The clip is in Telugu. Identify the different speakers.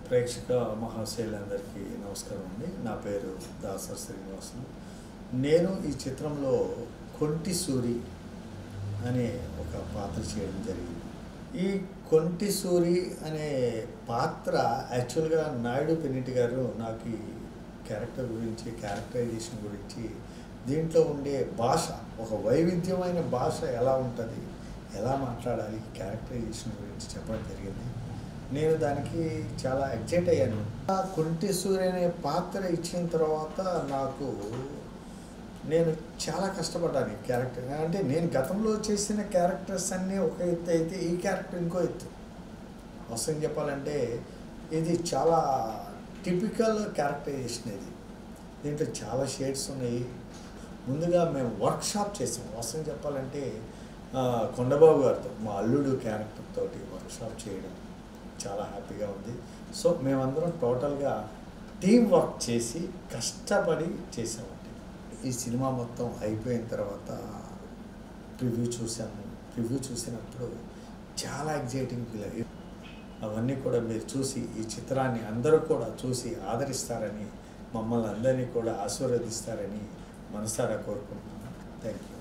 Speaker 1: ప్రేక్షక మహాశయులందరికీ నమస్కారం అండి. నా పేరు దాసర్ శ్రీనివాసులు. నేను ఈ చిత్రంలో కొంటి సూరి అనే ఒక పాత్ర చేయడం జరిగింది. ఈ కొంటి సూరి అనే పాత్ర యాక్చువల్గా నాయుడు పెన్నిటి గారు నాకు ఈ క్యారెక్టర్ గురించి, క్యారెక్టరైజేషన్ గురించి, దీంట్లో ఉండే భాష, ఒక వైవిధ్యమైన భాష ఎలా ఉంటుంది, ఎలా మాట్లాడాలి, క్యారెక్టరైజేషన్ గురించి చెప్పడం జరిగింది. నేను దానికి చాలా ఎక్సైట్ అయ్యాను. కొంటి సూర్య అనే పాత్ర ఇచ్చిన తర్వాత నేను చాలా కష్టపడ్డాను ఈ క్యారెక్టర్. అంటే నేను గతంలో చేసిన క్యారెక్టర్స్ అన్నీ ఒక ఎత్తు అయితే ఈ క్యారెక్టర్ ఇంకో ఎత్తు. అవసరం చెప్పాలంటే ఇది చాలా టిపికల్ క్యారెక్టరైజేషన్. ఇది దీంట్లో చాలా షేడ్స్ ఉన్నాయి. ముందుగా మేము వర్క్షాప్ చేసాం. అవసరం చెప్పాలంటే కొండబాబు గారితో, మా అల్లుడు క్యారెక్టర్ తోటి వర్క్షాప్ చేయడం చాలా హ్యాపీగా ఉంది. సో మేమందరం టోటల్గా టీం వర్క్ చేసి కష్టపడి చేసామండి. ఈ సినిమా మొత్తం అయిపోయిన తర్వాత ప్రివ్యూ చూసాము. ప్రివ్యూ చూసినప్పుడు చాలా ఎగ్జైటింగ్ ఫీల్ అయ్యి, అవన్నీ కూడా మీరు చూసి ఈ చిత్రాన్ని అందరూ కూడా చూసి ఆదరిస్తారని, మమ్మల్ని అందరినీ కూడా ఆశీర్వదిస్తారని మనసారా కోరుకుంటున్నాను. Thank you.